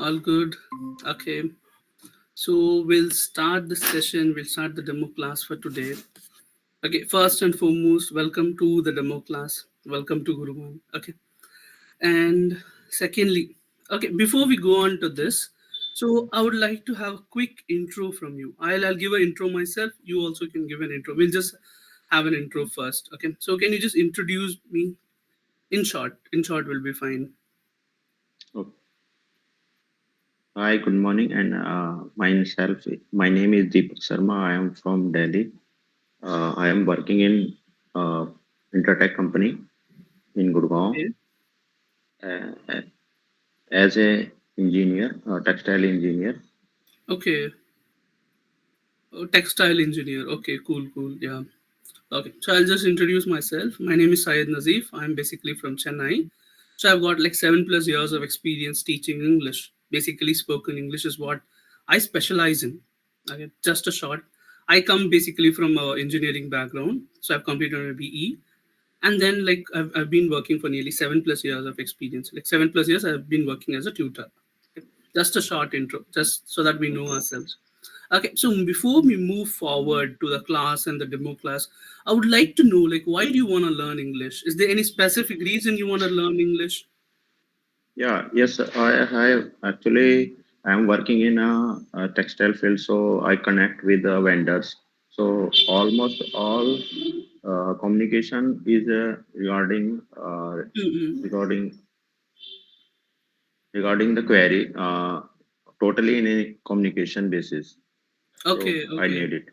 All good. Okay. So we'll start the session. We'll start the demo class for today. Okay. First and foremost, welcome to the demo class. Welcome to Guruvaan. Okay. And secondly, okay, before we go on to this, so I would like to have a quick intro from you. I'll give an intro myself. You also can give an intro. We'll just have an intro first. Okay. So can you just introduce me in short? In short will be fine. Oh, hi, good morning, and myself. My name is Deepak Sharma. I am from Delhi. I am working in uh, Intertech company in Gurgaon Okay. uh, as a engineer, textile engineer. Okay. Oh, textile engineer. Okay, cool, cool. Yeah. Okay, so I'll just introduce myself. My name is Syed Nazeef. I'm basically from Chennai. So I've got like 7+ years of experience teaching English. Basically, spoken English is what I specialize in. Okay, just a short. I come basically from a engineering background. So I've completed my BE. And then like I've been working for nearly 7+ years of experience. Like 7+ years I've been working as a tutor. Okay, just a short intro, just so that we know Okay. ourselves. Okay, so before we move forward to the class and the demo class, I would like to know like why do you want to learn English? Is there any specific reason you want to learn English? Yeah. Yes. I actually I am working in a textile field, so I connect with the vendors. So almost all communication is Mm-mm. regarding regarding the query, totally in a communication basis. So Okay, I okay. need it.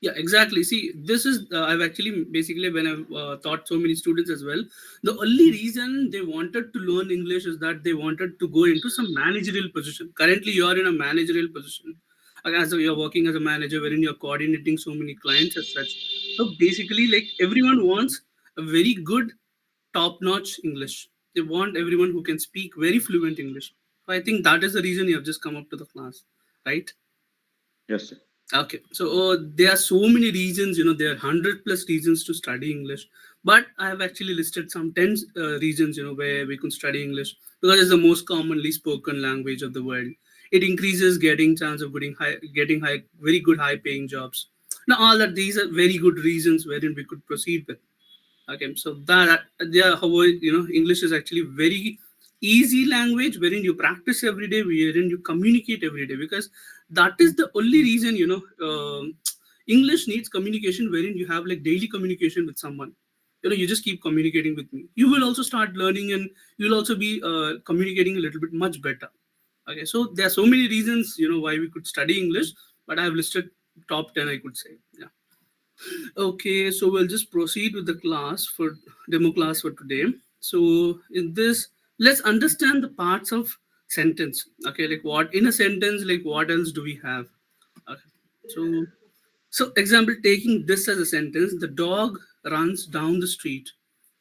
Yeah, exactly. See, this is I've actually basically when I've taught so many students as well. The only reason they wanted to learn English is that they wanted to go into some managerial position. Currently, you are in a managerial position, as you're working as a manager, wherein you're coordinating so many clients as such. So basically, like everyone wants a very good, top-notch English. They want everyone who can speak very fluent English. So I think that is the reason you have just come up to the class, right? Yes, sir. Okay, so there are so many reasons, there are 100+ reasons to study English, but I have actually listed some 10 reasons, where we could study English because it's the most commonly spoken language of the world. It increases getting chance of getting very good high paying jobs. Now, all that these are very good reasons wherein we could proceed with. Okay, so that yeah, however, English is actually very easy language wherein you practice every day, wherein you communicate every day, because that is the only reason English needs communication wherein you have like daily communication with someone. You just keep communicating with me. You will also start learning, and you'll also be communicating a little bit much better. Okay, so there are so many reasons why we could study English, but I have listed top 10, I could say. Yeah. Okay, so we'll just proceed with the class for demo class for today. So in this, let's understand the parts of sentence. Okay, like what in a sentence, like what else do we have? Okay. So example, taking this as a sentence, the dog runs down the street.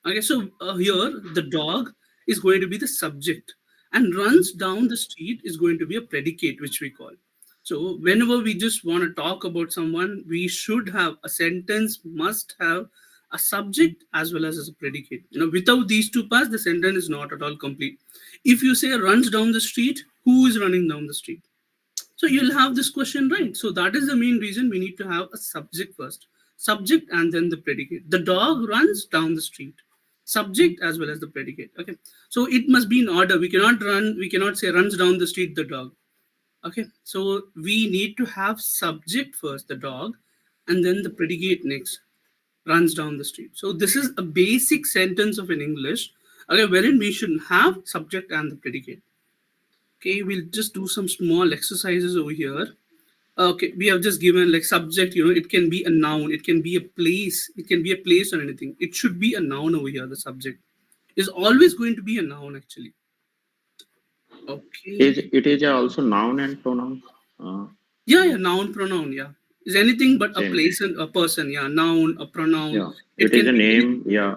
Okay, so here the dog is going to be the subject, and runs down the street is going to be a predicate, which we call. So whenever we just want to talk about someone, we should have a sentence must have a subject as well as a predicate. Without these two parts, the sentence is not at all complete. If you say runs down the street, who is running down the street? So you'll have this question right. So that is the main reason we need to have a subject first. Subject and then the predicate. The dog runs down the street. Subject as well as the predicate. Okay. So it must be in order. We cannot say runs down the street the dog. Okay. So we need to have subject first, the dog, and then the predicate next, runs down the street. So this is a basic sentence of an English. Okay, wherein we should have subject and the predicate. Okay, we'll just do some small exercises over here. Okay, we have just given like subject, it can be a noun, it can be a place, it can be a place or anything. It should be a noun over here. The subject is always going to be a noun actually. Is Okay. it is also noun and pronouns? Uh, Yeah, yeah, noun, pronoun, yeah. Is anything but a Same. place and a person, yeah. Noun, a pronoun. Yeah. It It is can a be any. name. Yeah.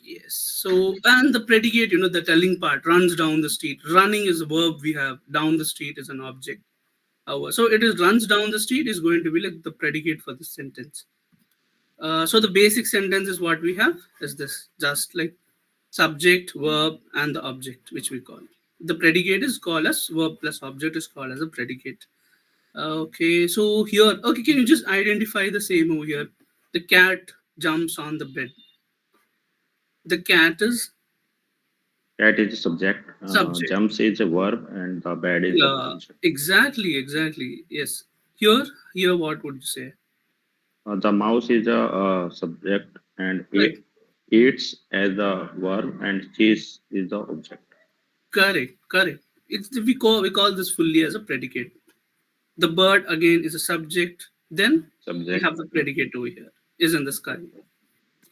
Yes. So, and the predicate, the telling part, runs down the street. Running is a verb we have. Down the street is an object. So it is runs down the street is going to be like the predicate for this sentence. So the basic sentence is what we have is this, just like subject, verb, and the object, which we call. The predicate is called as verb plus object is called as a predicate. Okay, so here, okay, can you just identify the same over here? The cat jumps on the bed. The cat is Cat is the subject, subject. jumps is a verb, and the bed is the Yeah, object. exactly, exactly. Yes. Here, what would you say? The mouse is a subject, and Right. it eats as a verb, and cheese is the object. Correct, correct. We call this fully as a predicate. The bird again is a subject. Then we Subject. have the Yeah. predicate over here. Is in the sky.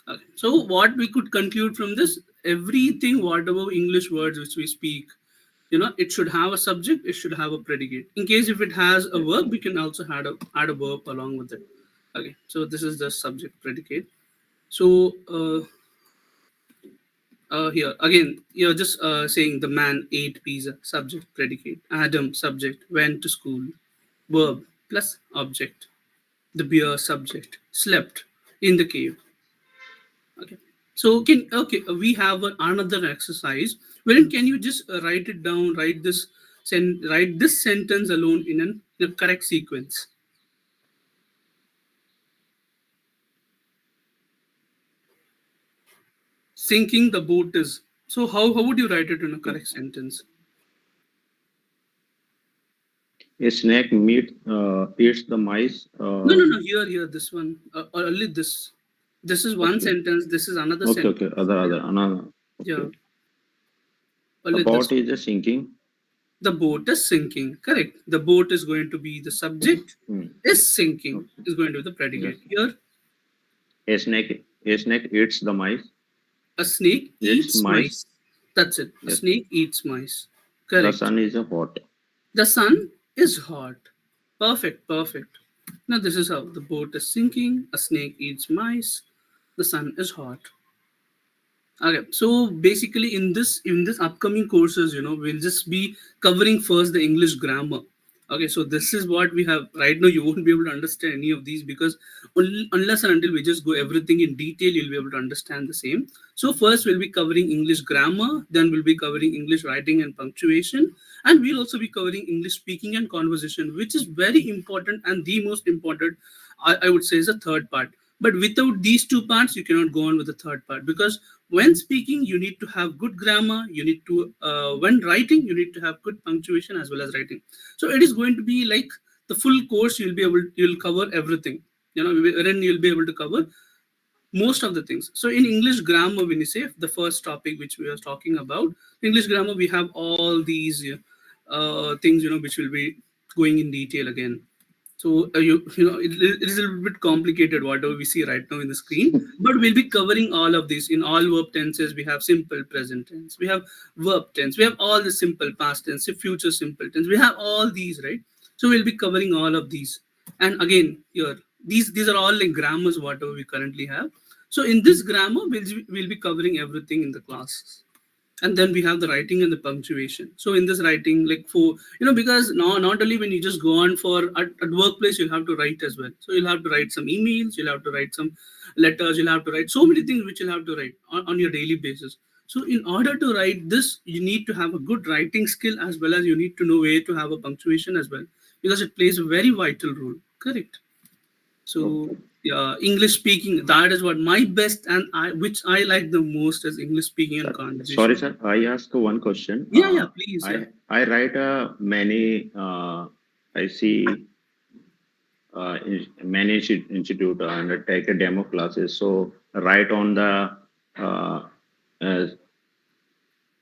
Okay. So what we could conclude from this, everything, whatever English words which we speak, it should have a subject, it should have a predicate. In case if it has a Yes. verb, we can also add a verb along with it. Okay. So this is the subject predicate. So here again, you're just saying the man ate pizza, subject predicate. Adam subject went to school, verb plus object. The bear subject slept in the cave. Okay. So we have another exercise wherein can you just write it down, write this sentence alone in a correct sequence. Sinking the boat is. So how would you write it in a correct sentence? A snake eats the mice. No, no, no. Here, this one. Or only this. This is one Okay. sentence. This is another Okay. Okay. sentence. Other. Another. Yeah. Okay. The Only this. boat is sinking. The boat is sinking. Correct. The boat is going to be the subject. Hmm. Is sinking Okay. is going to be the predicate. Yes. Here, A snake eats the mice. a snake Eats eats mice. mice. That's it. A Yes. snake eats mice. The Correct. sun is hot. The sun is hot. Perfect. Perfect. Now this is how the boat is sinking. A snake eats mice. The sun is hot. Okay, so basically in this upcoming courses, we'll just be covering first the English grammar. Okay, so this is what we have right now. You won't be able to understand any of these because unless and until we just go everything in detail, you'll be able to understand the same. So first we'll be covering English grammar, then we'll be covering English writing and punctuation, and we'll also be covering English speaking and conversation, which is very important and the most important. I would say is the third part. But without these two parts, you cannot go on with the third part because when speaking, you need to have good grammar. You need to when writing, you need to have good punctuation as well as writing. So it is going to be like the full course. You'll cover everything. Then you'll be able to cover most of the things. So in English grammar, when you say the first topic which we are talking about, English grammar, we have all these things which will be going in detail again. So it is a little bit complicated whatever we see right now in the screen, but we'll be covering all of these in all verb tenses. We have simple present tense, we have verb tense, we have all the simple past tense, future simple tense. We have all these, right? So we'll be covering all of these. And again, here these are all like grammars whatever we currently have. So in this grammar, we'll be covering everything in the classes. And then we have the writing and the punctuation. So in this writing, like for because not only when you just go on for at workplace, you'll have to write as well. So you'll have to write some emails, you'll have to write some letters, you'll have to write so many things which you'll have to write on your daily basis. So in order to write this, you need to have a good writing skill as well as you need to know where to have a punctuation as well, because it plays a very vital role. Correct. So Okay. yeah, English speaking, that is what my best and which I like the most is English speaking and Sorry, conversation. sir. I ask one question. Yeah, yeah, please, yeah. I write many. I see many institute and take a demo classes. So uh, uh,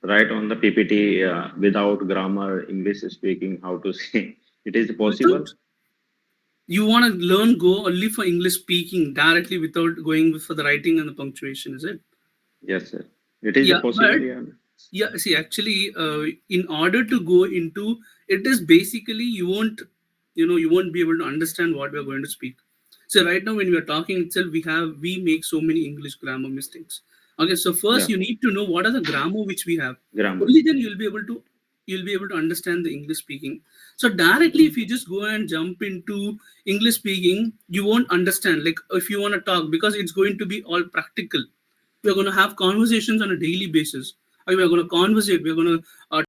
write on the PPT without grammar, English speaking, how to say. It is Without, possible. you want to learn go only for English speaking directly without going for the writing and the punctuation, is it? Yes, sir. It is Yeah, but possible. Yeah. yeah, see, actually, in order to go into it, is basically you won't be able to understand what we're going to speak. So right now, when we are talking itself, we make so many English grammar mistakes. Okay, so first Yeah. you need to know what are the grammar which we have. Grammar. Only then you'll be able to understand the English speaking. So directly, if you just go and jump into English speaking, you won't understand. Like if you want to talk, because it's going to be all practical. We're going to have conversations on a daily basis. We're going to conversate. We're going to